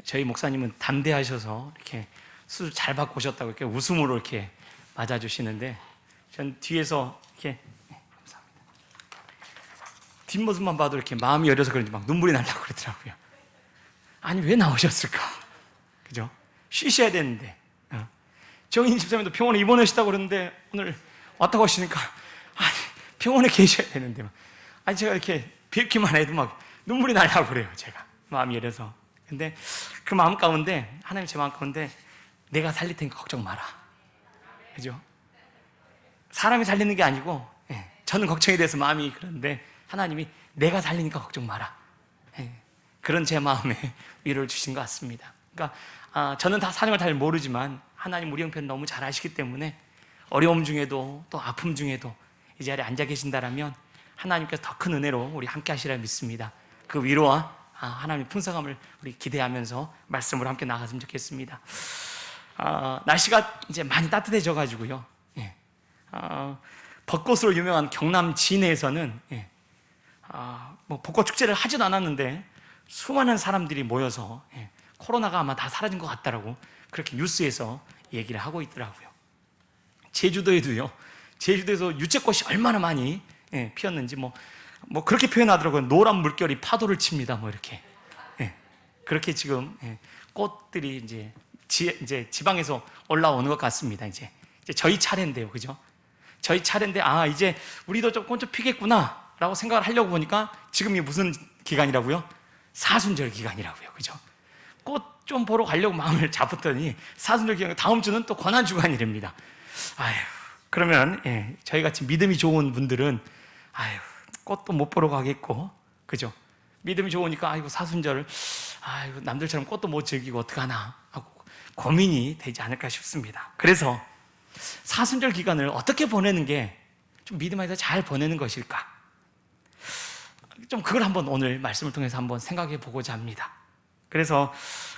저희 목사님은 담대하셔서 이렇게 수술 잘 받고 오셨다고 이렇게 웃음으로 이렇게 맞아주시는데, 전 뒤에서 이렇게 감사합니다. 뒷모습만 봐도 이렇게 마음이 여려서 그런지 막 눈물이 나려고 그러더라고요. 아니, 왜 나오셨을까? 그죠? 쉬셔야 되는데. 정인 집사님도 병원에 입원하시다고 그러는데 오늘 왔다고 하시니까, 아니, 병원에 계셔야 되는데, 아니, 제가 이렇게 뵙기만 해도 막 눈물이 나려고 그래요. 제가 마음이 여려서. 근데 그 마음 가운데, 하나님 제 마음 가운데, 내가 살릴 테니까 걱정 마라. 그죠? 사람이 살리는 게 아니고, 저는 걱정이 돼서 마음이 그런데, 하나님이 내가 살리니까 걱정 마라. 그런 제 마음에 위로를 주신 것 같습니다. 그러니까 저는 다 사정을 잘 모르지만 하나님 우리 형편 너무 잘 아시기 때문에 어려움 중에도 또 아픔 중에도 이 자리에 앉아 계신다라면 하나님께서 더 큰 은혜로 우리 함께 하시리라 믿습니다. 그 위로와 하나님의 풍성함을 우리 기대하면서 말씀으로 함께 나갔으면 좋겠습니다. 날씨가 이제 많이 따뜻해져 가지고요. 벚꽃으로 유명한 경남 진해에서는 뭐 벚꽃 축제를 하진 않았는데 수많은 사람들이 모여서 코로나가 아마 다 사라진 것 같다라고 그렇게 뉴스에서 얘기를 하고 있더라고요. 제주도에도요. 제주도에서 유채꽃이 얼마나 많이 피었는지 뭐 그렇게 표현하더라고요. 노란 물결이 파도를 칩니다. 뭐 이렇게. 그렇게 지금 꽃들이 이제 지방에서 올라오는 것 같습니다. 이제 저희 차례인데요. 그죠? 저희 차례인데 이제 우리도 조금 좀 피겠구나라고 생각을 하려고 보니까 지금이 무슨 기간이라고요? 사순절 기간이라고요. 그죠? 꽃 좀 보러 가려고 마음을 잡았더니 사순절 기간, 다음 주는 또 고난주간이랍니다. 그러면 저희 같이 믿음이 좋은 분들은 꽃도 못 보러 가겠고, 그죠? 믿음이 좋으니까 사순절 남들처럼 꽃도 못 즐기고 어떡하나 하고 고민이 되지 않을까 싶습니다. 그래서 사순절 기간을 어떻게 보내는 게 좀 믿음 안에서 잘 보내는 것일까? 좀 그걸 한번 오늘 말씀을 통해서 한번 생각해 보고자 합니다. 그래서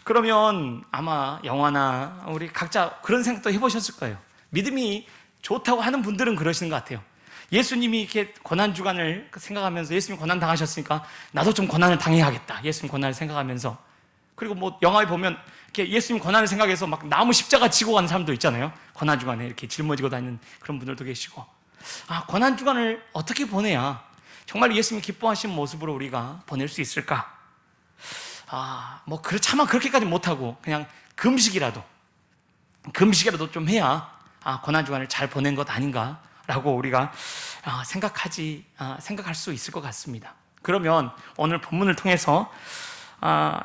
그러면 아마 영화나 우리 각자 그런 생각도 해보셨을 거예요. 믿음이 좋다고 하는 분들은 그러시는 것 같아요. 예수님이 이렇게 고난주간을 생각하면서, 예수님 고난 당하셨으니까 나도 좀 고난을 당해야겠다. 예수님 고난을 생각하면서. 그리고 뭐 영화에 보면 이렇게 예수님 고난을 생각해서 막 나무 십자가 지고 가는 사람도 있잖아요. 고난주간에 이렇게 짊어지고 다니는 그런 분들도 계시고. 고난주간을 어떻게 보내야 정말 예수님이 기뻐하시는 모습으로 우리가 보낼 수 있을까? 차마 그렇게까지 못하고 그냥 금식이라도 좀 해야 고난주간을 잘 보낸 것 아닌가라고 우리가 생각할 수 있을 것 같습니다. 그러면 오늘 본문을 통해서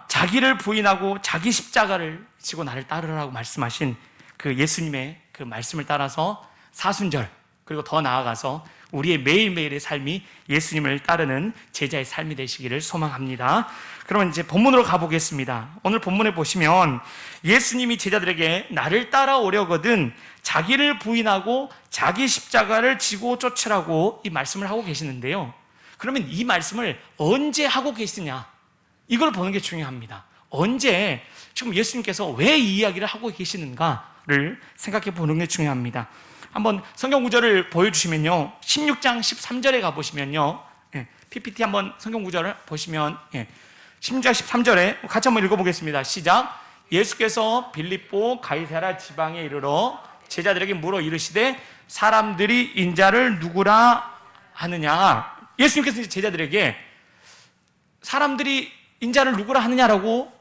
자기를 부인하고 자기 십자가를 지고 나를 따르라고 말씀하신 그 예수님의 그 말씀을 따라서 사순절, 그리고 더 나아가서 우리의 매일매일의 삶이 예수님을 따르는 제자의 삶이 되시기를 소망합니다. 그러면 이제 본문으로 가보겠습니다. 오늘 본문에 보시면 예수님이 제자들에게 나를 따라오려거든 자기를 부인하고 자기 십자가를 지고 쫓으라고 이 말씀을 하고 계시는데요. 그러면 이 말씀을 언제 하고 계시냐? 이걸 보는 게 중요합니다. 언제, 지금 예수님께서 왜 이 이야기를 하고 계시는가를 생각해 보는 게 중요합니다. 한번 성경 구절을 보여주시면요, 16장 13절에 가보시면요, PPT 한번 성경 구절을 보시면 16장 13절에 같이 한번 읽어보겠습니다. 시작. 예수께서 빌립보 가이사랴 지방에 이르러 제자들에게 물어 이르시되 사람들이 인자를 누구라 하느냐? 예수님께서 이제 제자들에게 사람들이 인자를 누구라 하느냐라고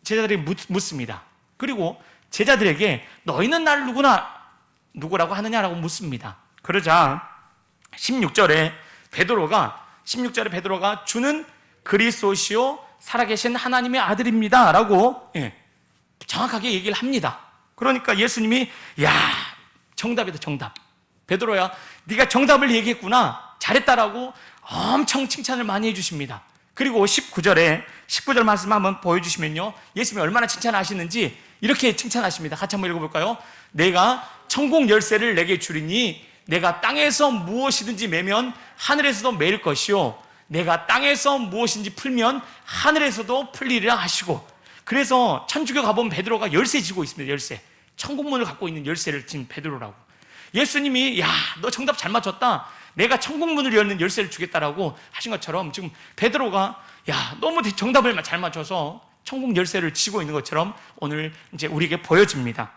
제자들이 묻습니다. 그리고 제자들에게 너희는 나를 누구라고 하느냐라고 묻습니다. 그러자 16절에 베드로가 주는 그리스도시요 살아계신 하나님의 아들입니다 라고 정확하게 얘기를 합니다. 그러니까 예수님이 정답이다, 정답. 베드로야, 네가 정답을 얘기했구나, 잘했다라고 엄청 칭찬을 많이 해주십니다. 그리고 19절 말씀 한번 보여주시면요, 예수님이 얼마나 칭찬하시는지 이렇게 칭찬하십니다. 같이 한번 읽어볼까요? 내가 천국 열쇠를 내게 주리니 내가 땅에서 무엇이든지 매면 하늘에서도 매일 것이요 내가 땅에서 무엇인지 풀면 하늘에서도 풀리리라 하시고. 그래서 천주교 가보면 베드로가 열쇠 지고 있습니다. 열쇠, 천국문을 갖고 있는 열쇠를 진 베드로라고. 예수님이 너 정답 잘 맞췄다, 내가 천국문을 열는 열쇠를 주겠다라고 하신 것처럼 지금 베드로가 너무 정답을 잘 맞춰서 천국 열쇠를 쥐고 있는 것처럼 오늘 이제 우리에게 보여집니다.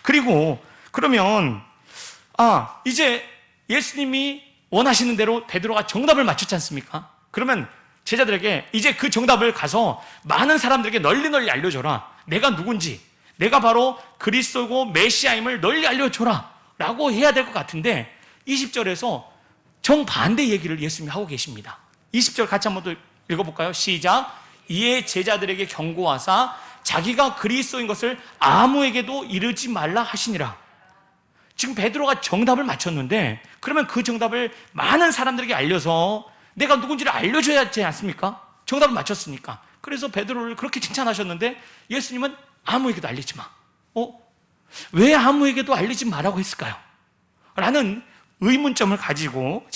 그리고 그러면 이제 예수님이 원하시는 대로 베드로가 정답을 맞췄지 않습니까? 그러면 제자들에게 이제 그 정답을 가서 많은 사람들에게 널리 알려줘라. 내가 누군지, 내가 바로 그리스도고 메시아임을 널리 알려줘라 라고 해야 될 것 같은데 20절에서 정반대 얘기를 예수님이 하고 계십니다. 20절 같이 한번 더 읽어볼까요? 시작. 이에 제자들에게 경고하사 자기가 그리스도인 것을 아무에게도 이르지 말라 하시니라. 지금 베드로가 정답을 맞췄는데 그러면 그 정답을 많은 사람들에게 알려서 내가 누군지를 알려줘야 하지 않습니까? 정답을 맞췄으니까. 그래서 베드로를 그렇게 칭찬하셨는데 예수님은 아무에게도 알리지 마. 왜 아무에게도 알리지 마라고 했을까요? 라는 의문점을 가지고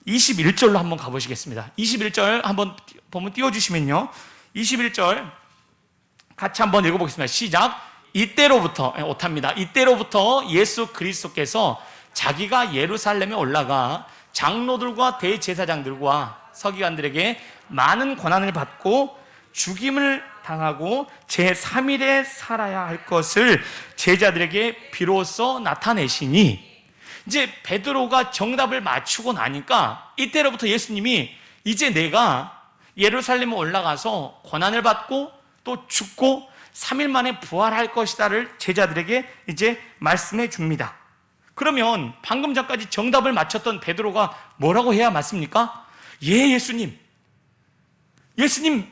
21절로 한번 가보시겠습니다. 21절 한번 보면 띄워주시면요. 21절 같이 한번 읽어보겠습니다. 시작. 이때로부터 오탑니다. 이때로부터 예수 그리스도께서 자기가 예루살렘에 올라가 장로들과 대제사장들과 서기관들에게 많은 고난을 받고 죽임을 당하고 제3일에 살아야 할 것을 제자들에게 비로소 나타내시니, 이제 베드로가 정답을 맞추고 나니까 이때로부터 예수님이 이제 내가 예루살렘에 올라가서 고난을 받고 또 죽고 3일 만에 부활할 것이다를 제자들에게 이제 말씀해 줍니다. 그러면 방금 전까지 정답을 맞췄던 베드로가 뭐라고 해야 맞습니까? 예수님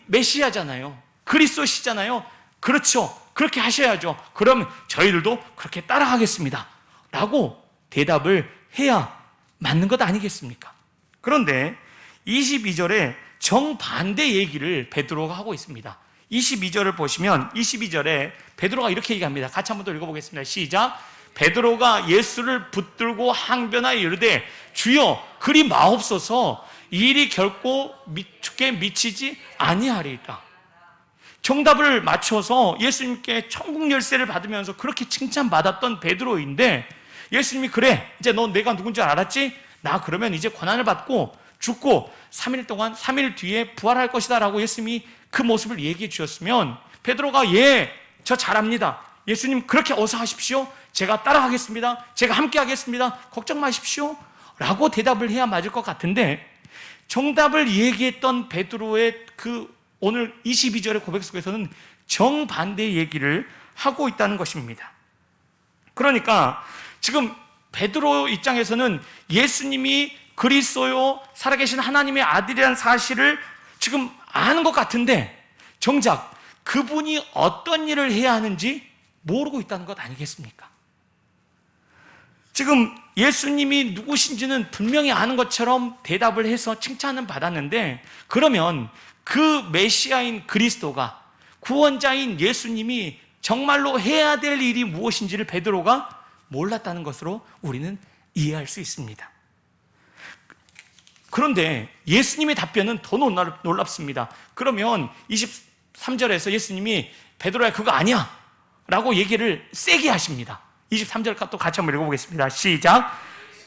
메시아잖아요. 그리스도시잖아요. 그렇죠. 그렇게 하셔야죠. 그럼 저희들도 그렇게 따라가겠습니다 라고 대답을 해야 맞는 것 아니겠습니까? 그런데 22절에 정반대 얘기를 베드로가 하고 있습니다. 22절을 보시면 22절에 베드로가 이렇게 얘기합니다. 같이 한번 더 읽어보겠습니다. 시작. 베드로가 예수를 붙들고 항변하여 이르되 주여 그리 마옵소서, 이 일이 결코 주께 미치지 아니하리이다. 정답을 맞춰서 예수님께 천국 열쇠를 받으면서 그렇게 칭찬받았던 베드로인데 예수님이 그래 이제 너 내가 누군지 알았지? 나 그러면 이제 고난을 받고 죽고 3일 뒤에 부활할 것이다 라고 예수님이 그 모습을 얘기해 주셨으면 베드로가 저 잘합니다. 예수님 그렇게 어서 하십시오. 제가 따라가겠습니다. 제가 함께 하겠습니다. 걱정 마십시오 라고 대답을 해야 맞을 것 같은데 정답을 얘기했던 베드로의 그 오늘 22절의 고백 속에서는 정반대의 얘기를 하고 있다는 것입니다. 그러니까 지금 베드로 입장에서는 예수님이 그리스도요 살아계신 하나님의 아들이라는 사실을 지금 아는 것 같은데 정작 그분이 어떤 일을 해야 하는지 모르고 있다는 것 아니겠습니까? 지금 예수님이 누구신지는 분명히 아는 것처럼 대답을 해서 칭찬은 받았는데 그러면 그 메시아인 그리스도가 구원자인 예수님이 정말로 해야 될 일이 무엇인지를 베드로가 몰랐다는 것으로 우리는 이해할 수 있습니다. 그런데 예수님의 답변은 더 놀랍습니다. 그러면 23절에서 예수님이 베드로야 그거 아니야 라고 얘기를 세게 하십니다. 23절 또 같이 한번 읽어보겠습니다. 시작.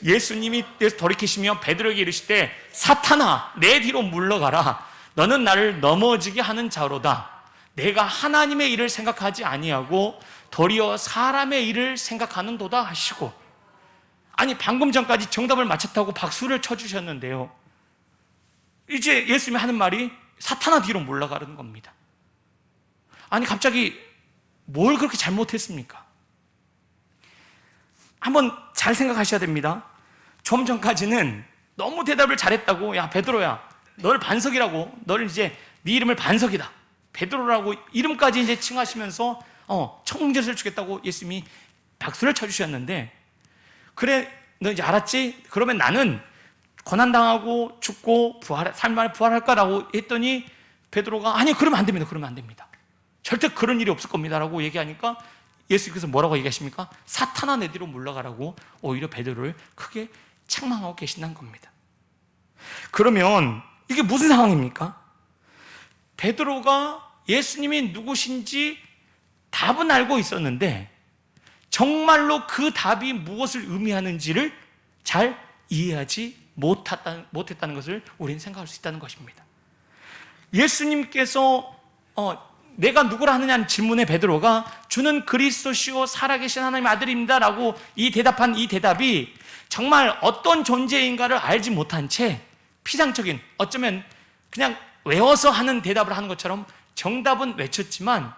예수님이 돌이키시며 베드로에게 이르시되 사탄아 내 뒤로 물러가라. 너는 나를 넘어지게 하는 자로다. 내가 하나님의 일을 생각하지 아니하고 도리어 사람의 일을 생각하는도다 하시고. 아니 방금 전까지 정답을 맞췄다고 박수를 쳐주셨는데요, 이제 예수님이 하는 말이 사탄아 뒤로 물러가는 겁니다. 아니 갑자기 뭘 그렇게 잘못했습니까? 한번 잘 생각하셔야 됩니다. 좀 전까지는 너무 대답을 잘했다고, 야 베드로야 널 반석이라고, 널 이제 네 이름을 반석이다 베드로라고 이름까지 이제 칭하시면서 천국열쇠를 주겠다고 예수님이 박수를 쳐주셨는데, 그래 너 이제 알았지? 그러면 나는 고난당하고 죽고 3일 만에 부활할 거라고 했더니 베드로가 아니 그러면 안 됩니다. 절대 그런 일이 없을 겁니다 라고 얘기하니까 예수님께서 뭐라고 얘기하십니까? 사탄아 내 뒤로 물러가라고 오히려 베드로를 크게 책망하고 계신다는 겁니다. 그러면 이게 무슨 상황입니까? 베드로가 예수님이 누구신지 답은 알고 있었는데 정말로 그 답이 무엇을 의미하는지를 잘 이해하지 못했다는 것을 우리는 생각할 수 있다는 것입니다. 예수님께서 내가 누구라 하느냐는 질문에 베드로가 주는 그리스도시요 살아계신 하나님의 아들입니다 라고 이 대답한 이 대답이 정말 어떤 존재인가를 알지 못한 채 피상적인, 어쩌면 그냥 외워서 하는 대답을 하는 것처럼 정답은 외쳤지만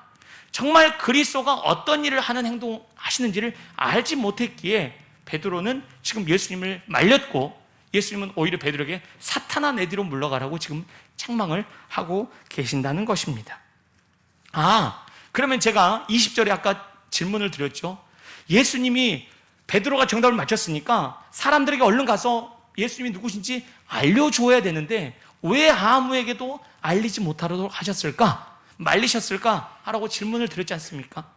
정말 그리스도가 어떤 일을 하는 행동 하시는지를 알지 못했기에 베드로는 지금 예수님을 말렸고, 예수님은 오히려 베드로에게 사탄아 내 뒤로 물러가라고 지금 책망을 하고 계신다는 것입니다. 그러면 제가 20절에 아까 질문을 드렸죠. 예수님이 베드로가 정답을 맞췄으니까 사람들에게 얼른 가서 예수님이 누구신지 알려줘야 되는데 왜 아무에게도 알리지 못하도록 하셨을까? 말리셨을까? 하라고 질문을 드렸지 않습니까?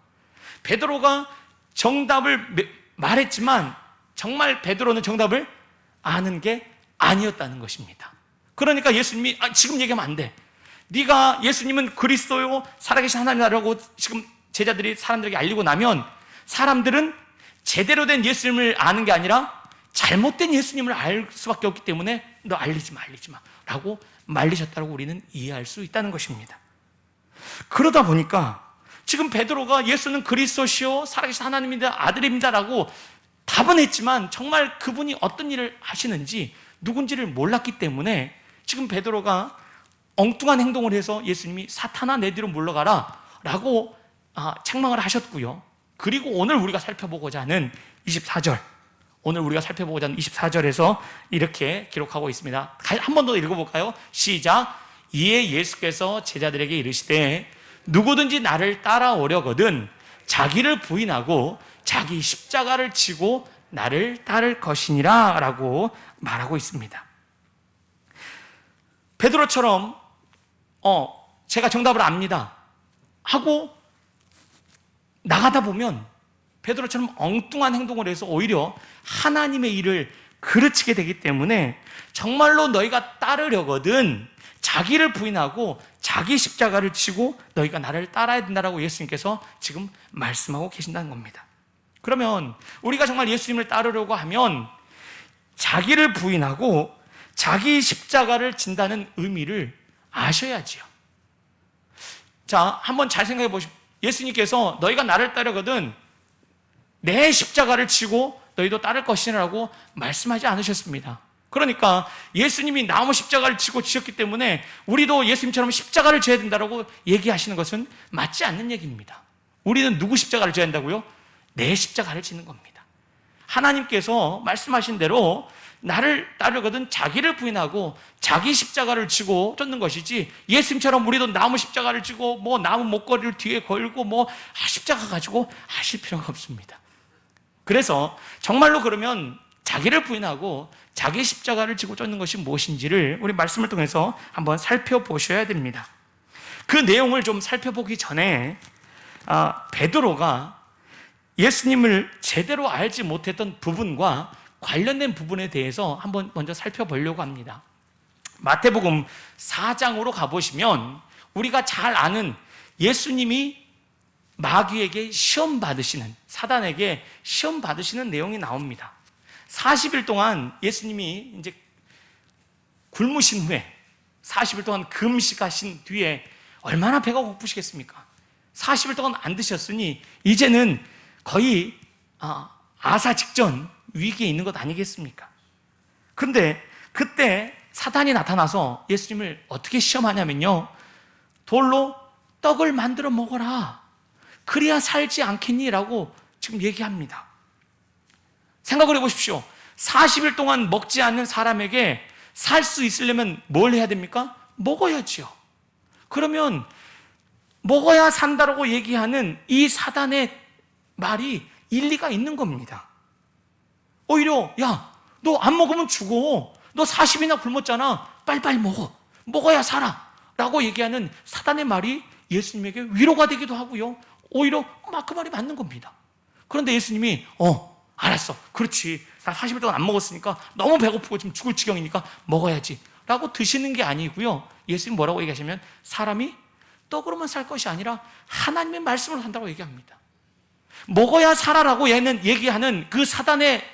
베드로가 정답을 말했지만 정말 베드로는 정답을 아는 게 아니었다는 것입니다. 그러니까 예수님이 지금 얘기하면 안 돼. 네가 예수님은 그리스도요 살아계신 하나님이라고 지금 제자들이 사람들에게 알리고 나면 사람들은 제대로 된 예수님을 아는 게 아니라 잘못된 예수님을 알 수밖에 없기 때문에 너 알리지 마 라고 말리셨다고 우리는 이해할 수 있다는 것입니다. 그러다 보니까 지금 베드로가 예수는 그리스도시요 살아계신 하나님의 아들입니다 라고 답은 했지만 정말 그분이 어떤 일을 하시는지 누군지를 몰랐기 때문에 지금 베드로가 엉뚱한 행동을 해서 예수님이 사탄아 내 뒤로 물러가라 라고 책망을 하셨고요. 그리고 오늘 우리가 살펴보고자 하는 24절, 오늘 우리가 살펴보고자 하는 24절에서 이렇게 기록하고 있습니다. 한 번 더 읽어볼까요? 시작. 이에 예수께서 제자들에게 이르시되 누구든지 나를 따라오려거든 자기를 부인하고 자기 십자가를 지고 나를 따를 것이니라 라고 말하고 있습니다. 베드로처럼 제가 정답을 압니다 하고 나가다 보면 베드로처럼 엉뚱한 행동을 해서 오히려 하나님의 일을 그르치게 되기 때문에 정말로 너희가 따르려거든 자기를 부인하고 자기 십자가를 지고 너희가 나를 따라야 된다라고 예수님께서 지금 말씀하고 계신다는 겁니다. 그러면 우리가 정말 예수님을 따르려고 하면 자기를 부인하고 자기 십자가를 진다는 의미를 아셔야지요. 자, 한번 잘 생각해 보십시오. 예수님께서 너희가 나를 따르거든 내 십자가를 지고 너희도 따를 것이라고 말씀하지 않으셨습니다. 그러니까 예수님이 나무 십자가를 지셨기 때문에 우리도 예수님처럼 십자가를 져야 된다고 얘기하시는 것은 맞지 않는 얘기입니다. 우리는 누구 십자가를 져야 한다고요? 내 십자가를 지는 겁니다. 하나님께서 말씀하신 대로 나를 따르거든 자기를 부인하고 자기 십자가를 지고 쫓는 것이지 예수님처럼 우리도 나무 십자가를 지고 나무 목걸이를 뒤에 걸고 십자가 가지고 하실 필요가 없습니다. 그래서 정말로 그러면 자기를 부인하고 자기 십자가를 지고 쫓는 것이 무엇인지를 우리 말씀을 통해서 한번 살펴보셔야 됩니다. 그 내용을 좀 살펴보기 전에 베드로가 예수님을 제대로 알지 못했던 부분과 관련된 부분에 대해서 한번 먼저 살펴보려고 합니다. 마태복음 4장으로 가보시면 우리가 잘 아는 예수님이 마귀에게 시험 받으시는, 사단에게 시험 받으시는 내용이 나옵니다. 40일 동안 예수님이 이제 굶으신 후에 40일 동안 금식하신 뒤에 얼마나 배가 고프시겠습니까? 40일 동안 안 드셨으니 이제는 거의 아사 직전 위기에 있는 것 아니겠습니까? 그런데 그때 사단이 나타나서 예수님을 어떻게 시험하냐면요, 돌로 떡을 만들어 먹어라, 그래야 살지 않겠니? 라고 지금 얘기합니다. 생각을 해보십시오. 40일 동안 먹지 않는 사람에게 살 수 있으려면 뭘 해야 됩니까? 먹어야지요. 그러면 먹어야 산다라고 얘기하는 이 사단의 말이 일리가 있는 겁니다. 오히려 야, 너 안 먹으면 죽어, 너 40일이나 굶었잖아, 빨리빨리 먹어야 살아 라고 얘기하는 사단의 말이 예수님에게 위로가 되기도 하고요, 오히려 그 말이 맞는 겁니다. 그런데 예수님이 알았어, 그렇지, 나 40일 동안 안 먹었으니까 너무 배고프고 지금 죽을 지경이니까 먹어야지 라고 드시는 게 아니고요, 예수님 뭐라고 얘기하시면 사람이 떡으로만 살 것이 아니라 하나님의 말씀으로 산다고 얘기합니다. 먹어야 살아라고 얘기하는 그 사단의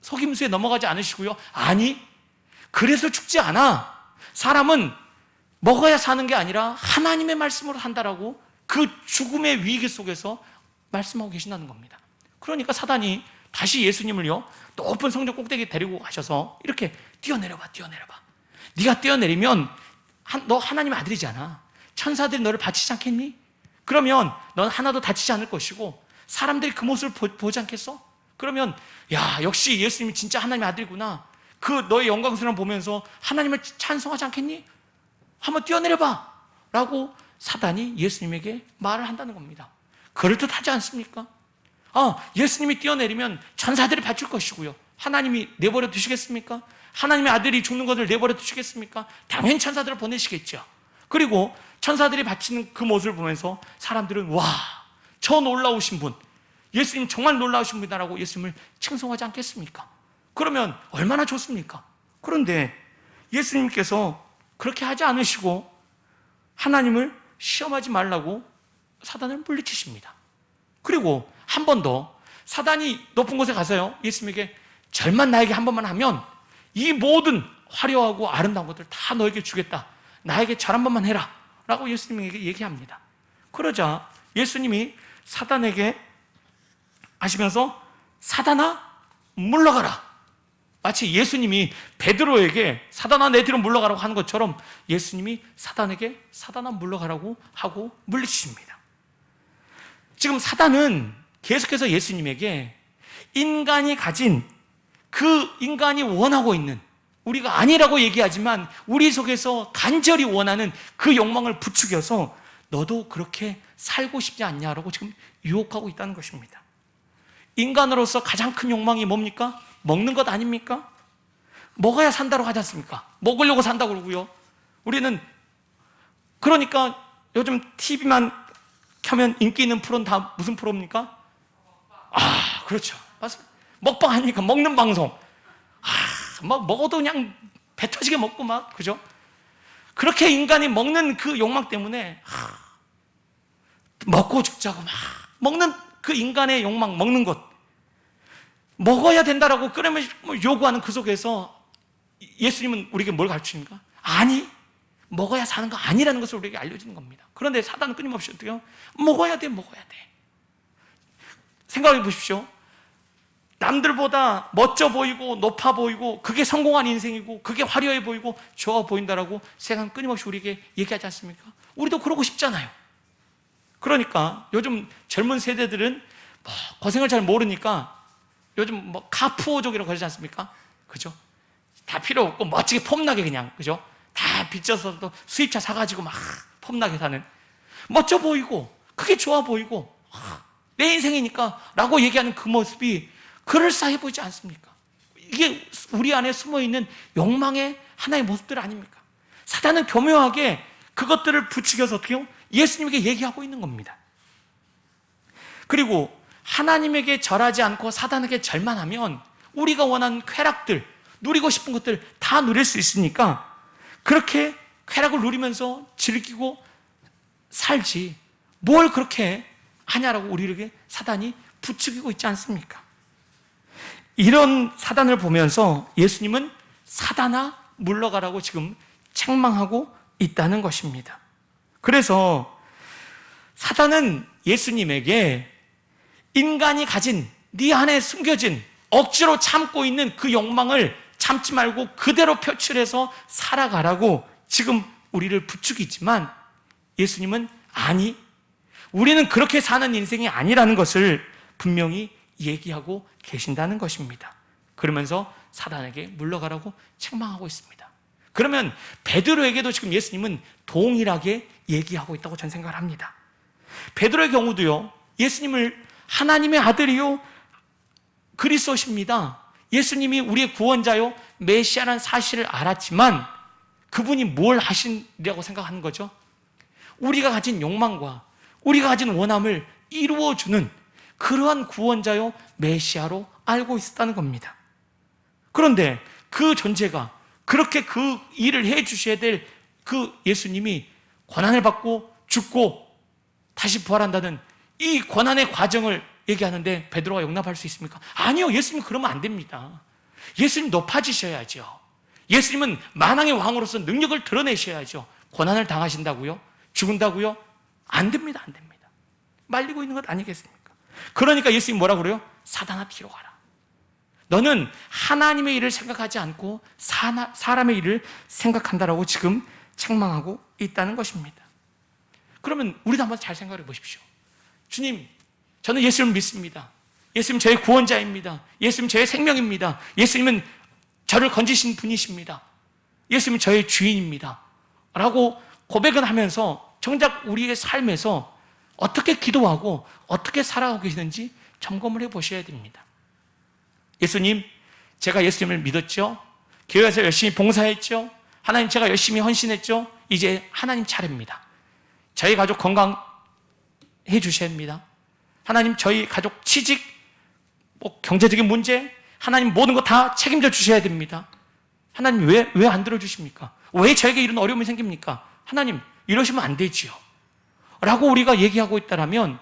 속임수에 넘어가지 않으시고요, 아니 그래서 죽지 않아, 사람은 먹어야 사는 게 아니라 하나님의 말씀으로 산다라고 그 죽음의 위기 속에서 말씀하고 계신다는 겁니다. 그러니까 사단이 다시 예수님을요 높은 성전 꼭대기에 데리고 가셔서 이렇게 뛰어내려봐. 네가 뛰어내리면 너 하나님의 아들이잖아. 천사들이 너를 바치지 않겠니? 그러면 넌 하나도 다치지 않을 것이고 사람들이 그 모습을 보지 않겠어? 그러면 야, 역시 예수님이 진짜 하나님의 아들이구나. 그 너의 영광스러움 보면서 하나님을 찬송하지 않겠니? 한번 뛰어내려봐 라고 사단이 예수님에게 말을 한다는 겁니다. 그럴듯하지 않습니까? 예수님이 뛰어내리면 천사들이 바칠 것이고요, 하나님이 내버려 두시겠습니까? 하나님의 아들이 죽는 것을 내버려 두시겠습니까? 당연히 천사들을 보내시겠죠. 그리고 천사들이 바치는 그 모습을 보면서 사람들은 와, 저 놀라우신 분, 예수님 정말 놀라우신 분이다라고 예수님을 칭송하지 않겠습니까? 그러면 얼마나 좋습니까? 그런데 예수님께서 그렇게 하지 않으시고 하나님을 시험하지 말라고 사단을 물리치십니다. 그리고 한 번 더 사단이 높은 곳에 가서요 예수님에게 절만 나에게 한 번만 하면 이 모든 화려하고 아름다운 것들 다 너에게 주겠다, 나에게 절 한 번만 해라 라고 예수님에게 얘기합니다. 그러자 예수님이 사단에게 하시면서 사단아 물러가라, 마치 예수님이 베드로에게 사단아 내 뒤로 물러가라고 하는 것처럼 예수님이 사단에게 사단아 물러가라고 하고 물리치십니다. 지금 사단은 계속해서 예수님에게 인간이 가진, 그 인간이 원하고 있는, 우리가 아니라고 얘기하지만 우리 속에서 간절히 원하는 그 욕망을 부추겨서 너도 그렇게 살고 싶지 않냐라고 지금 유혹하고 있다는 것입니다. 인간으로서 가장 큰 욕망이 뭡니까? 먹는 것 아닙니까? 먹어야 산다고 하지 않습니까? 먹으려고 산다고 그러고요. 우리는 그러니까 요즘 TV만 켜면 인기 있는 프로는 다 무슨 프로입니까? 그렇죠. 맞습니다. 먹방 아닙니까? 먹는 방송. 막 먹어도 그냥 배 터지게 먹고 막, 그죠? 그렇게 인간이 먹는 그 욕망 때문에 먹고 죽자고 막 먹는 그 인간의 욕망, 먹는 것, 먹어야 된다라고 끊임없이 요구하는 그 속에서 예수님은 우리에게 뭘 가르칩니까? 아니, 먹어야 사는 거 아니라는 것을 우리에게 알려주는 겁니다. 그런데 사단은 끊임없이 어떻게요? 먹어야 돼. 생각해 보십시오. 남들보다 멋져 보이고 높아 보이고 그게 성공한 인생이고 그게 화려해 보이고 좋아 보인다라고 세상은 끊임없이 우리에게 얘기하지 않습니까? 우리도 그러고 싶잖아요. 그러니까 요즘 젊은 세대들은 고생을 잘 모르니까 요즘 카푸어족이라고 그러지 않습니까? 그죠? 다 필요 없고 멋지게 폼나게 그냥, 그죠? 다 빚져서도 수입차 사가지고 막 폼나게 사는, 멋져 보이고 그게 좋아 보이고 내 인생이니까 라고 얘기하는 그 모습이 그럴싸해 보이지 않습니까? 이게 우리 안에 숨어있는 욕망의 하나의 모습들 아닙니까? 사단은 교묘하게 그것들을 부추겨서 어떻게 해요? 예수님에게 얘기하고 있는 겁니다. 그리고 하나님에게 절하지 않고 사단에게 절만 하면 우리가 원하는 쾌락들, 누리고 싶은 것들 다 누릴 수 있으니까 그렇게 쾌락을 누리면서 즐기고 살지 뭘 그렇게 하냐라고 우리에게 사단이 부추기고 있지 않습니까? 이런 사단을 보면서 예수님은 사단아 물러가라고 지금 책망하고 있다는 것입니다. 그래서 사단은 예수님에게 인간이 가진 네 안에 숨겨진 억지로 참고 있는 그 욕망을 참지 말고 그대로 표출해서 살아가라고 지금 우리를 부추기지만 예수님은 아니, 우리는 그렇게 사는 인생이 아니라는 것을 분명히 얘기하고 계신다는 것입니다. 그러면서 사단에게 물러가라고 책망하고 있습니다. 그러면 베드로에게도 지금 예수님은 동일하게 얘기하고 있다고 저는 생각을 합니다. 베드로의 경우도요, 예수님을 하나님의 아들이요 그리스도십니다, 예수님이 우리의 구원자요 메시아라는 사실을 알았지만 그분이 뭘 하신다고 생각하는 거죠? 우리가 가진 욕망과 우리가 가진 원함을 이루어주는 그러한 구원자요 메시아로 알고 있었다는 겁니다. 그런데 그 존재가 그렇게 그 일을 해 주셔야 될 그 예수님이 고난을 받고 죽고 다시 부활한다는 이 고난의 과정을 얘기하는데 베드로가 용납할 수 있습니까? 아니요, 예수님 그러면 안 됩니다. 예수님 높아지셔야죠. 예수님은 만왕의 왕으로서 능력을 드러내셔야죠. 고난을 당하신다고요? 죽은다고요? 안 됩니다. 안 됩니다. 말리고 있는 것 아니겠습니까? 그러니까 예수님 뭐라고 그래요? 사단아 뒤로 가라. 너는 하나님의 일을 생각하지 않고 사람의 일을 생각한다라고 지금 책망하고 있다는 것입니다. 그러면 우리도 한번 잘 생각해 보십시오. 주님, 저는 예수님을 믿습니다. 예수님 저의 구원자입니다. 예수님 저의 생명입니다. 예수님은 저를 건지신 분이십니다. 예수님은 저의 주인입니다. 라고 고백은 하면서 정작 우리의 삶에서 어떻게 기도하고 어떻게 살아가고 계시는지 점검을 해보셔야 됩니다. 예수님, 제가 예수님을 믿었죠? 교회에서 열심히 봉사했죠? 하나님, 제가 열심히 헌신했죠? 이제 하나님 차례입니다. 저희 가족 건강해 주셔야 합니다. 하나님, 저희 가족 취직, 경제적인 문제, 하나님 모든 거 다 책임져 주셔야 됩니다. 하나님, 왜 안 들어주십니까? 왜 저에게 이런 어려움이 생깁니까? 하나님, 이러시면 안 되지요. 라고 우리가 얘기하고 있다면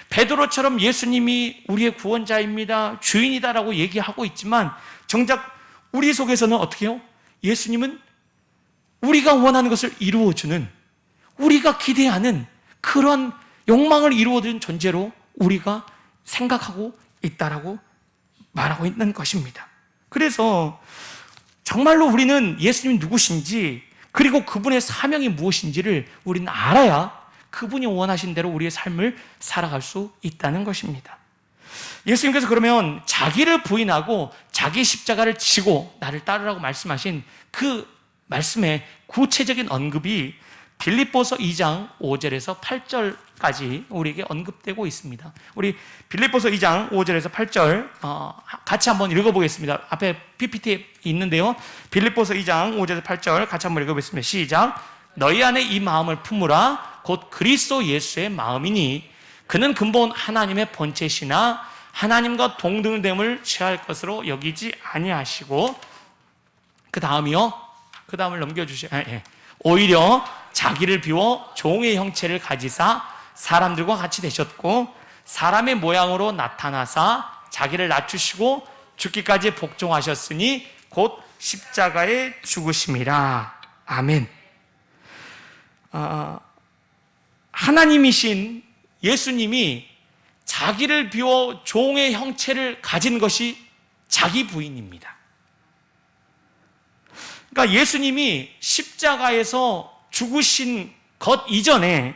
베드로처럼 예수님이 우리의 구원자입니다, 주인이다라고 얘기하고 있지만 정작 우리 속에서는 어떻게 해요? 예수님은 우리가 원하는 것을 이루어주는, 우리가 기대하는 그런 욕망을 이루어주는 존재로 우리가 생각하고 있다라고 말하고 있는 것입니다. 그래서 정말로 우리는 예수님이 누구신지, 그리고 그분의 사명이 무엇인지를 우리는 알아야 그분이 원하신 대로 우리의 삶을 살아갈 수 있다는 것입니다. 예수님께서 그러면 자기를 부인하고 자기 십자가를 지고 나를 따르라고 말씀하신 그 말씀의 구체적인 언급이 빌립보서 2장 5절에서 8절까지 우리에게 언급되고 있습니다. 우리 빌립보서 2장 5절에서 8절 같이 한번 읽어보겠습니다. 앞에 PPT에 있는데요. 빌립보서 2장 5절에서 8절 같이 한번 읽어보겠습니다. 시작. 너희 안에 이 마음을 품으라. 곧 그리스도 예수의 마음이니 그는 근본 하나님의 본체시나 하나님과 동등됨을 취할 것으로 여기지 아니하시고, 그 다음이요. 그 다음을 넘겨주세요. 오히려 자기를 비워 종의 형체를 가지사 사람들과 같이 되셨고 사람의 모양으로 나타나사 자기를 낮추시고 죽기까지 복종하셨으니 곧 십자가에 죽으심이라. 아멘. 하나님이신 예수님이 자기를 비워 종의 형체를 가진 것이 자기 부인입니다. 그러니까 예수님이 십자가에서 죽으신 것 이전에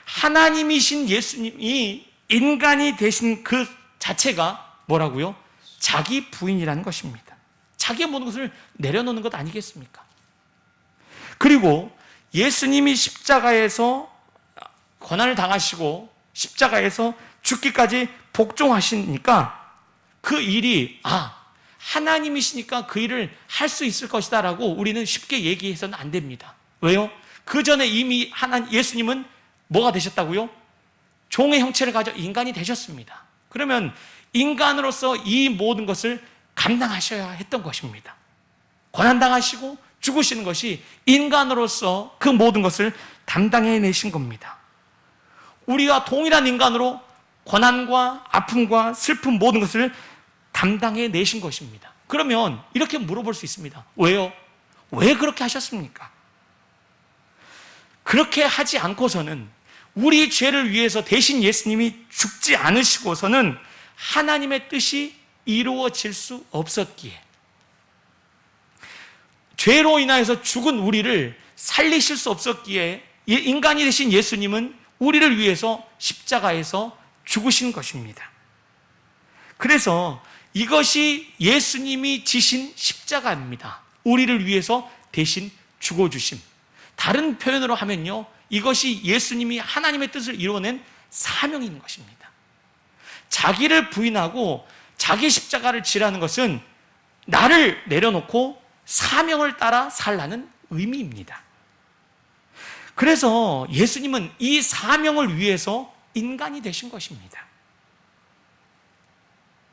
하나님이신 예수님이 인간이 되신 그 자체가 뭐라고요? 자기 부인이라는 것입니다. 자기의 모든 것을 내려놓는 것 아니겠습니까? 그리고 예수님이 십자가에서 고난을 당하시고 십자가에서 죽기까지 복종하시니까 그 일이 하나님이시니까 그 일을 할 수 있을 것이다 라고 우리는 쉽게 얘기해서는 안 됩니다. 왜요? 그 전에 이미 예수님은 뭐가 되셨다고요? 종의 형체를 가져 인간이 되셨습니다. 그러면 인간으로서 이 모든 것을 감당하셔야 했던 것입니다. 고난당하시고 죽으시는 것이 인간으로서 그 모든 것을 담당해내신 겁니다. 우리와 동일한 인간으로 고난과 아픔과 슬픔 모든 것을 담당해내신 것입니다. 그러면 이렇게 물어볼 수 있습니다. 왜요? 왜 그렇게 하셨습니까? 그렇게 하지 않고서는, 우리 죄를 위해서 대신 예수님이 죽지 않으시고서는 하나님의 뜻이 이루어질 수 없었기에, 죄로 인하여서 죽은 우리를 살리실 수 없었기에 인간이 되신 예수님은 우리를 위해서 십자가에서 죽으신 것입니다. 그래서 이것이 예수님이 지신 십자가입니다. 우리를 위해서 대신 죽어주심. 다른 표현으로 하면요, 이것이 예수님이 하나님의 뜻을 이루어낸 사명인 것입니다. 자기를 부인하고 자기 십자가를 지라는 것은 나를 내려놓고 사명을 따라 살라는 의미입니다. 그래서 예수님은 이 사명을 위해서 인간이 되신 것입니다.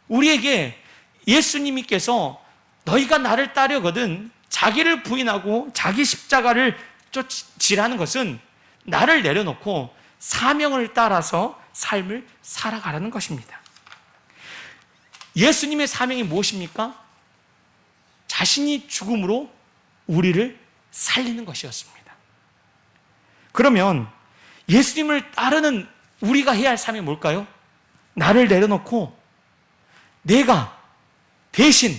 우리에게 예수님께서 너희가 나를 따르거든 자기를 부인하고 자기 십자가를 지라는 것은 나를 내려놓고 사명을 따라서 삶을 살아가라는 것입니다. 예수님의 사명이 무엇입니까? 자신이 죽음으로 우리를 살리는 것이었습니다. 그러면 예수님을 따르는 우리가 해야 할 삶이 뭘까요? 나를 내려놓고 내가 대신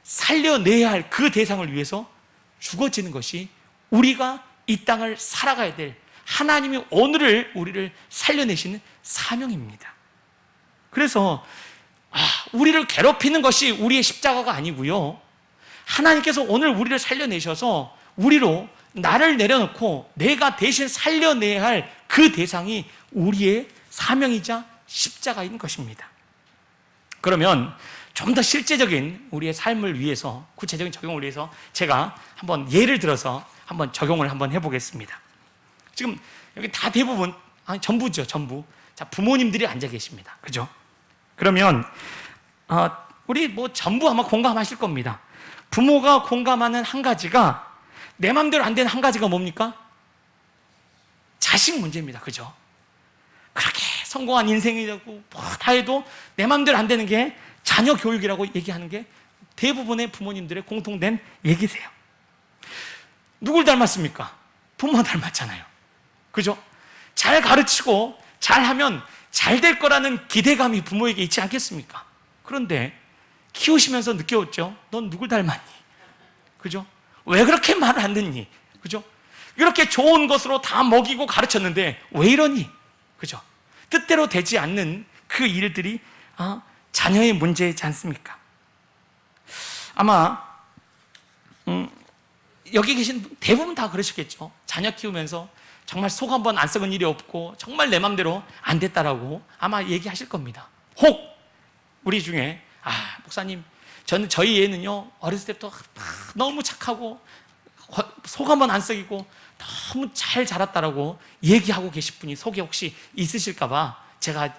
살려내야 할 그 대상을 위해서 죽어지는 것이 우리가 이 땅을 살아가야 될 하나님이 오늘을 우리를 살려내시는 사명입니다. 그래서 우리를 괴롭히는 것이 우리의 십자가가 아니고요, 하나님께서 오늘 우리를 살려내셔서 우리로 나를 내려놓고 내가 대신 살려내야 할 그 대상이 우리의 사명이자 십자가인 것입니다. 그러면 좀 더 실제적인 우리의 삶을 위해서, 구체적인 적용을 위해서 제가 한번 예를 들어서 한번 적용을 한번 해보겠습니다. 지금 여기 다 대부분, 전부죠, 전부. 자, 부모님들이 앉아 계십니다. 그죠? 그러면 우리 뭐 전부 아마 공감하실 겁니다. 부모가 공감하는 한 가지가, 내 마음대로 안 되는 한 가지가 뭡니까? 자식 문제입니다. 그죠? 그렇게 성공한 인생이 되고 뭐 다 해도 내 마음대로 안 되는 게 자녀 교육이라고 얘기하는 게 대부분의 부모님들의 공통된 얘기세요. 누굴 닮았습니까? 부모 닮았잖아요. 그죠? 잘 가르치고 잘하면 잘 될 거라는 기대감이 부모에게 있지 않겠습니까? 그런데 키우시면서 느껴왔죠? 넌 누굴 닮았니? 그죠? 왜 그렇게 말을 안 듣니? 그죠? 이렇게 좋은 것으로 다 먹이고 가르쳤는데 왜 이러니? 그죠? 뜻대로 되지 않는 그 일들이 자녀의 문제이지 않습니까? 아마 여기 계신 대부분 다 그러시겠죠. 자녀 키우면서 정말 속 한 번 안 썩은 일이 없고 정말 내 맘대로 안 됐다라고 아마 얘기하실 겁니다. 혹 우리 중에 목사님, 저희 애는요 어렸을 때부터 너무 착하고 속 한 번 안 썩이고 너무 잘 자랐다라고 얘기하고 계실 분이 속에 혹시 있으실까봐 제가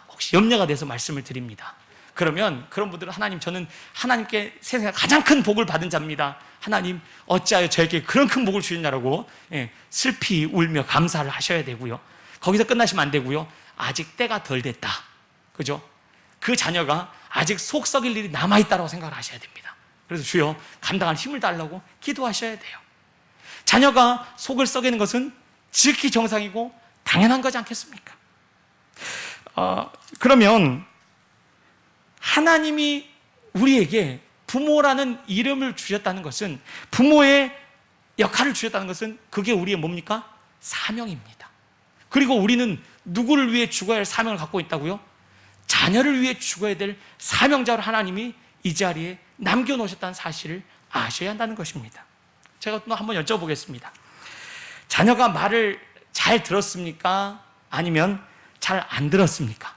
혹시 염려가 돼서 말씀을 드립니다. 그러면 그런 분들은 저는 하나님께 세상에 가장 큰 복을 받은 자입니다. 하나님 어찌하여 저에게 그런 큰 복을 주셨냐라고 슬피 울며 감사를 하셔야 되고요. 거기서 끝나시면 안 되고요. 아직 때가 덜 됐다. 그죠? 그 자녀가 아직 속 썩일 일이 남아있다고 생각을 하셔야 됩니다. 그래서 주여 감당할 힘을 달라고 기도하셔야 돼요. 자녀가 속을 썩이는 것은 지극히 정상이고 당연한 거지 않겠습니까? 그러면 하나님이 우리에게 부모라는 이름을 주셨다는 것은, 부모의 역할을 주셨다는 것은 그게 우리의 뭡니까? 사명입니다. 그리고 우리는 누구를 위해 죽어야 할 사명을 갖고 있다고요? 자녀를 위해 죽어야 될 사명자로 하나님이 이 자리에 남겨놓으셨다는 사실을 아셔야 한다는 것입니다. 제가 또 한번 여쭤보겠습니다. 자녀가 말을 잘 들었습니까? 아니면 잘 안 들었습니까?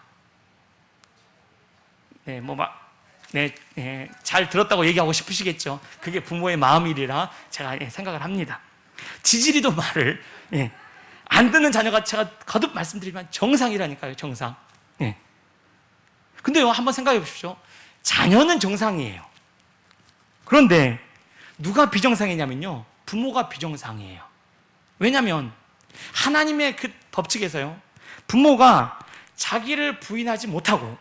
잘 들었다고 얘기하고 싶으시겠죠. 그게 부모의 마음이라 제가 생각을 합니다. 지지리도 말을 안 듣는 자녀가, 제가 거듭 말씀드리면 정상이라니까요. 정상. 근데요, 한번 생각해 보십시오. 자녀는 정상이에요. 그런데 누가 비정상이냐면요, 부모가 비정상이에요. 왜냐하면 하나님의 그 법칙에서요, 부모가 자기를 부인하지 못하고,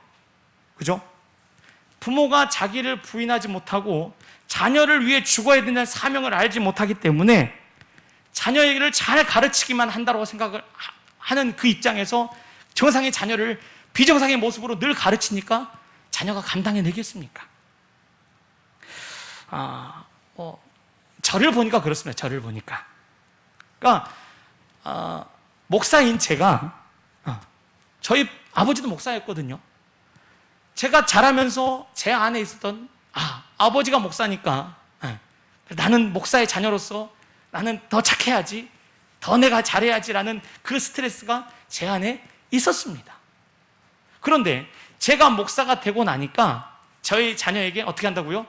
그죠? 부모가 자기를 부인하지 못하고 자녀를 위해 죽어야 된다는 사명을 알지 못하기 때문에 자녀에게를 잘 가르치기만 한다고 생각을 하는 그 입장에서 정상의 자녀를 비정상의 모습으로 늘 가르치니까 자녀가 감당해내겠습니까? 저를 보니까 그렇습니다. 저를 보니까. 그러니까 목사인 제가, 저희 아버지도 목사였거든요. 제가 자라면서 제 안에 있었던 아버지가 목사니까 나는 목사의 자녀로서 나는 더 착해야지, 더 내가 잘해야지라는 그 스트레스가 제 안에 있었습니다. 그런데 제가 목사가 되고 나니까 저희 자녀에게 어떻게 한다고요?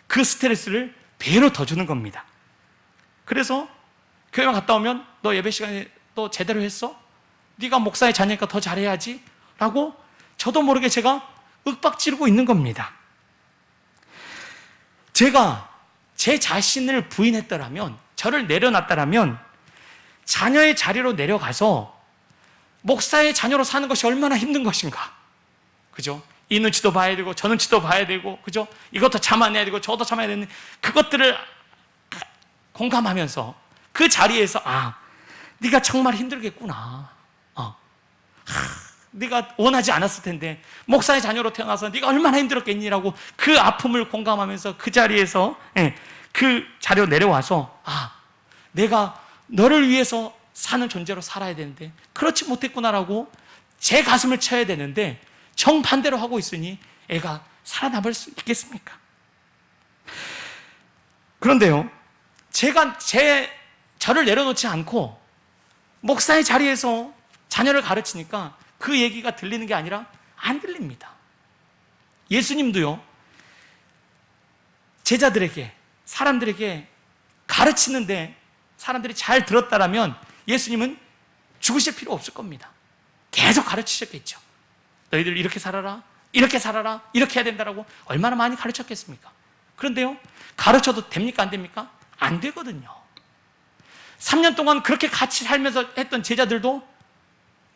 그 스트레스를 배로 더 주는 겁니다. 그래서 교회만 갔다 오면 너 예배 시간에 너 제대로 했어? 네가 목사의 자녀니까 더 잘해야지 라고 저도 모르게 제가 윽박지르고 있는 겁니다. 제가 제 자신을 부인했더라면, 저를 내려놨더라면 자녀의 자리로 내려가서 목사의 자녀로 사는 것이 얼마나 힘든 것인가. 그죠? 이 눈치도 봐야 되고 저 눈치도 봐야 되고, 그죠? 이것도 참아내야 되고 저것도 참아야 되는 그것들을 공감하면서 그 자리에서 네가 정말 힘들겠구나. 네가 원하지 않았을 텐데 목사의 자녀로 태어나서 네가 얼마나 힘들었겠니라고 그 아픔을 공감하면서 그 자리에서 그 자리로 내려와서 내가 너를 위해서 사는 존재로 살아야 되는데 그렇지 못했구나라고 제 가슴을 쳐야 되는데 정반대로 하고 있으니 애가 살아남을 수 있겠습니까? 그런데요, 제가 저를 내려놓지 않고 목사의 자리에서 자녀를 가르치니까 그 얘기가 들리는 게 아니라 안 들립니다. 예수님도요, 제자들에게, 사람들에게 가르치는데 사람들이 잘 들었다라면 예수님은 죽으실 필요 없을 겁니다. 계속 가르치셨겠죠. 너희들 이렇게 살아라, 이렇게 살아라, 이렇게 해야 된다라고 얼마나 많이 가르쳤겠습니까? 그런데요, 가르쳐도 됩니까? 안 됩니까? 안 되거든요. 3년 동안 그렇게 같이 살면서 했던 제자들도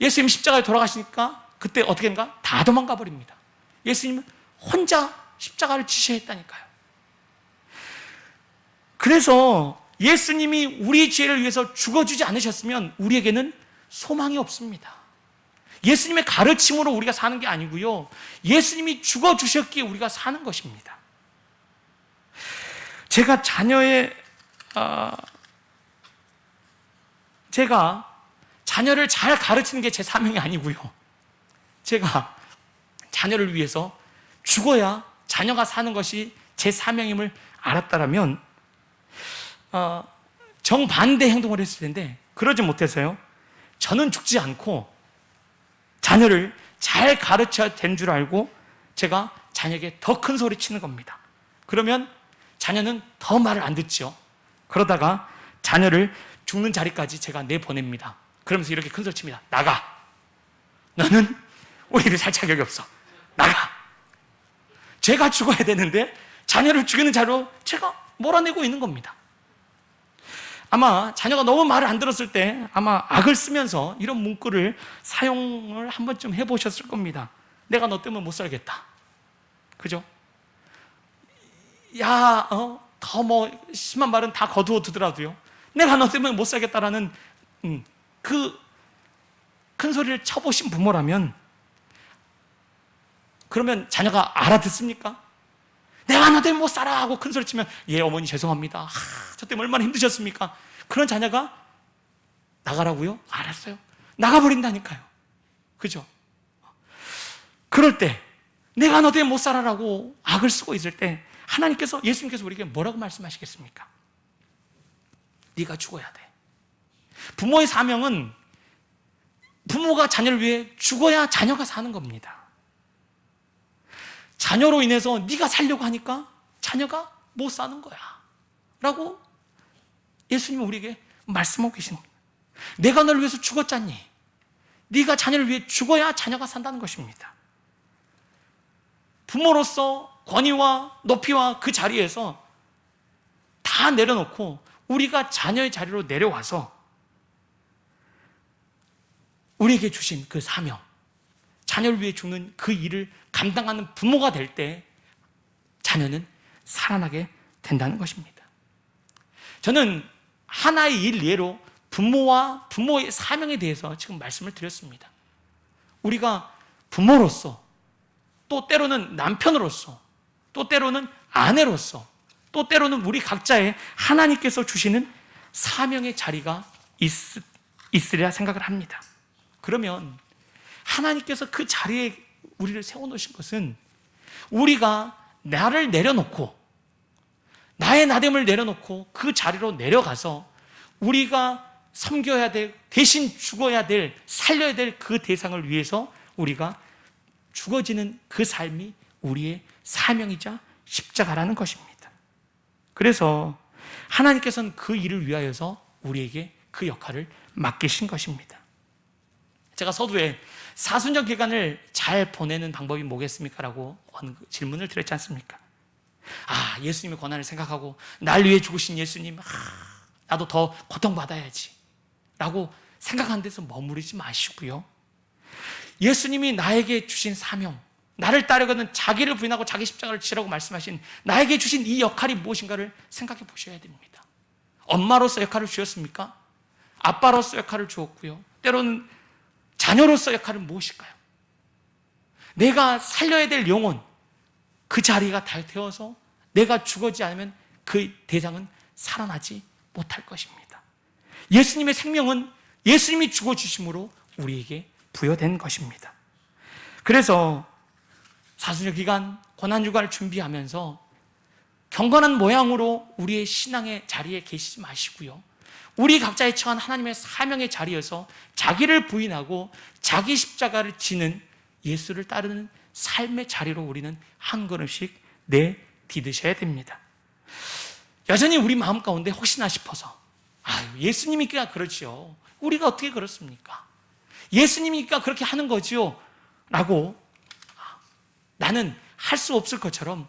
예수님 십자가에 돌아가시니까 그때 어떻게 된가? 다 도망가 버립니다. 예수님은 혼자 십자가를 지셔야 했다니까요. 그래서 예수님이 우리의 죄를 위해서 죽어주지 않으셨으면 우리에게는 소망이 없습니다. 예수님의 가르침으로 우리가 사는 게 아니고요, 예수님이 죽어주셨기에 우리가 사는 것입니다. 제가 자녀를 잘 가르치는 게 제 사명이 아니고요, 제가 자녀를 위해서 죽어야 자녀가 사는 것이 제 사명임을 알았다면 정반대 행동을 했을 텐데 그러지 못해서요, 저는 죽지 않고 자녀를 잘 가르쳐야 된 줄 알고 제가 자녀에게 더 큰 소리 치는 겁니다. 그러면 자녀는 더 말을 안 듣죠. 그러다가 자녀를 죽는 자리까지 제가 내보냅니다. 그러면서 이렇게 큰 소리 칩니다. 나가! 너는 우리를 살 자격이 없어. 나가! 제가 죽어야 되는데 자녀를 죽이는 자로 제가 몰아내고 있는 겁니다. 아마 자녀가 너무 말을 안 들었을 때 아마 악을 쓰면서 이런 문구를 사용을 한 번쯤 해보셨을 겁니다. 내가 너 때문에 못 살겠다. 그죠? 더 심한 말은 다 거두어 두더라도요, 내가 너 때문에 못 살겠다라는 그 큰 소리를 쳐보신 부모라면, 그러면 자녀가 알아듣습니까? 내가 너 때문에 못 살아 하고 큰 소리 치면, 예 어머니 죄송합니다, 저 때문에 얼마나 힘드셨습니까? 그런 자녀가 나가라고요? 알았어요. 나가버린다니까요. 그죠? 그럴 때 내가 너 때문에 못 살아라고 악을 쓰고 있을 때 하나님께서, 예수님께서 우리에게 뭐라고 말씀하시겠습니까? 네가 죽어야 돼. 부모의 사명은 부모가 자녀를 위해 죽어야 자녀가 사는 겁니다. 자녀로 인해서 네가 살려고 하니까 자녀가 못 사는 거야 라고 예수님은 우리에게 말씀하고 계십니다. 내가 너를 위해서 죽었잖니. 네가 자녀를 위해 죽어야 자녀가 산다는 것입니다. 부모로서 권위와 높이와 그 자리에서 다 내려놓고 우리가 자녀의 자리로 내려와서 우리에게 주신 그 사명, 자녀를 위해 죽는 그 일을 감당하는 부모가 될 때 자녀는 살아나게 된다는 것입니다. 저는 하나의 일 예로 부모와 부모의 사명에 대해서 지금 말씀을 드렸습니다. 우리가 부모로서, 또 때로는 남편으로서, 또 때로는 아내로서, 또 때로는 우리 각자의 하나님께서 주시는 사명의 자리가 있으리라 생각을 합니다. 그러면 하나님께서 그 자리에 우리를 세워놓으신 것은 우리가 나를 내려놓고, 나의 나됨을 내려놓고 그 자리로 내려가서 우리가 섬겨야 될, 대신 죽어야 될, 살려야 될 그 대상을 위해서 우리가 죽어지는 그 삶이 우리의 사명이자 십자가라는 것입니다. 그래서 하나님께서는 그 일을 위하여서 우리에게 그 역할을 맡기신 것입니다. 제가 서두에 사순절 기간을 잘 보내는 방법이 뭐겠습니까? 라고 질문을 드렸지 않습니까? 예수님의 고난을 생각하고 날 위해 죽으신 예수님, 나도 더 고통받아야지 라고 생각하는 데서 머무르지 마시고요, 예수님이 나에게 주신 사명, 나를 따르거든 자기를 부인하고 자기 십자가를 지라고 말씀하신 나에게 주신 이 역할이 무엇인가를 생각해 보셔야 됩니다. 엄마로서 역할을 주셨습니까? 아빠로서 역할을 주었고요. 때로는 자녀로서 역할은 무엇일까요? 내가 살려야 될 영혼, 그 자리가 다 되어서 내가 죽어지 않으면 그 대상은 살아나지 못할 것입니다. 예수님의 생명은 예수님이 죽어주심으로 우리에게 부여된 것입니다. 그래서 사순절 기간, 고난주간을 준비하면서 경건한 모양으로 우리의 신앙의 자리에 계시지 마시고요. 우리 각자의 처한 하나님의 사명의 자리에서 자기를 부인하고 자기 십자가를 지는 예수를 따르는 삶의 자리로 우리는 한 걸음씩 내디디셔야 됩니다. 여전히 우리 마음 가운데 혹시나 싶어서 예수님이니까 그렇지요. 우리가 어떻게 그렇습니까? 예수님이니까 그렇게 하는 거지요. 라고 나는 할 수 없을 것처럼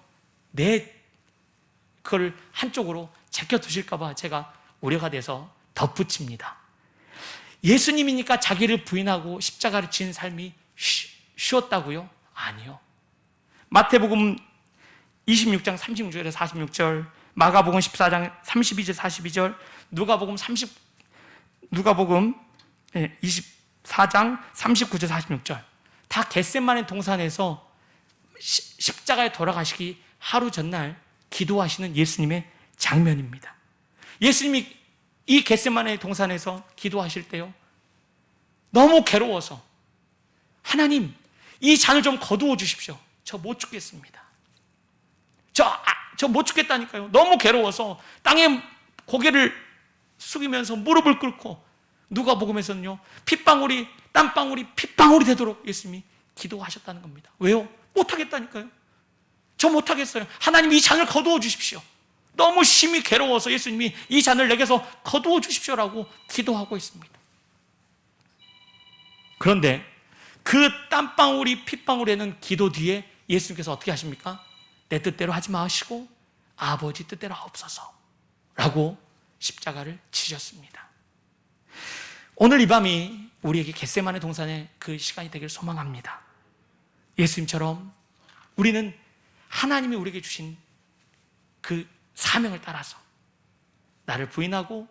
그걸 한쪽으로 제껴두실까 봐 제가 우려가 돼서 덧붙입니다. 예수님이니까 자기를 부인하고 십자가를 지는 삶이 쉬웠다고요? 아니요. 마태복음 26장 36절에서 46절, 마가복음 14장 32절 42절, 누가복음 24장 39절 46절 다 겟세마네 동산에서 십자가에 돌아가시기 하루 전날 기도하시는 예수님의 장면입니다. 예수님이 이 겟세마네 동산에서 기도하실 때요, 너무 괴로워서 하나님, 이 잔을 좀 거두어 주십시오. 저 못 죽겠습니다. 저 못 죽겠다니까요. 너무 괴로워서 땅에 고개를 숙이면서 무릎을 꿇고 누가복음에서는요, 땀방울이 핏방울이 되도록 예수님이 기도하셨다는 겁니다. 왜요? 못하겠다니까요. 저 못하겠어요. 하나님, 이 잔을 거두어 주십시오. 너무 심히 괴로워서 예수님이 이 잔을 내게서 거두어 주십시오라고 기도하고 있습니다. 그런데 그 땀방울이 핏방울에는 기도 뒤에 예수님께서 어떻게 하십니까? 내 뜻대로 하지 마시고 아버지 뜻대로 하옵소서 라고 십자가를 지셨습니다. 오늘 이 밤이 우리에게 겟세마네 동산의 그 시간이 되기를 소망합니다. 예수님처럼 우리는 하나님이 우리에게 주신 그 사명을 따라서 나를 부인하고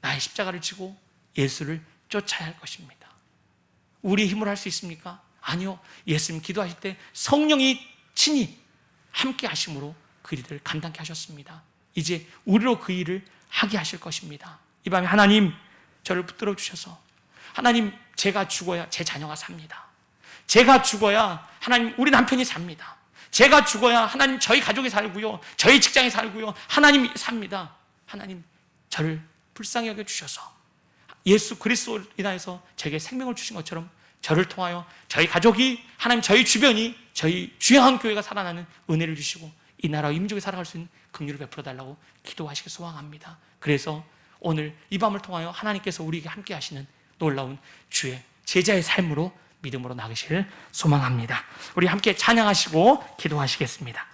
나의 십자가를 지고 예수를 쫓아야 할 것입니다. 우리의 힘으로 할 수 있습니까? 아니요. 예수님 기도하실 때 성령이 친히 함께 하심으로 그 일을 감당케 하셨습니다. 이제 우리로 그 일을 하게 하실 것입니다. 이 밤에 하나님, 저를 붙들어 주셔서 하나님, 제가 죽어야 제 자녀가 삽니다. 제가 죽어야 하나님, 우리 남편이 삽니다. 제가 죽어야 하나님, 저희 가족이 살고요, 저희 직장이 살고요, 하나님이 삽니다. 하나님, 저를 불쌍히 여겨주셔서 예수 그리스도로 인하여서 제게 생명을 주신 것처럼 저를 통하여 저희 가족이, 하나님, 저희 주변이, 저희 주양한 교회가 살아나는 은혜를 주시고 이 나라와 이 민족이 살아갈 수 있는 긍휼을 베풀어 달라고 기도하시길 소망합니다. 그래서 오늘 이 밤을 통하여 하나님께서 우리에게 함께 하시는 놀라운 주의 제자의 삶으로 믿음으로 나가시길 소망합니다. 우리 함께 찬양하시고 기도하시겠습니다.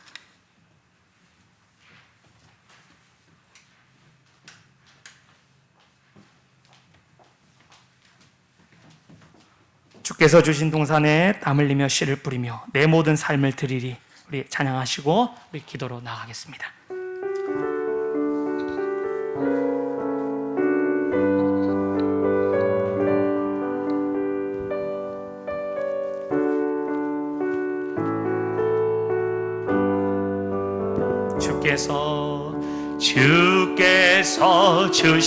주께서 주신 동산에 땀 흘리며 씨를 뿌리며 내 모든 삶을 드리리. 우리 찬양하시고 우리 기도로 나가겠습니다. 주께서 주신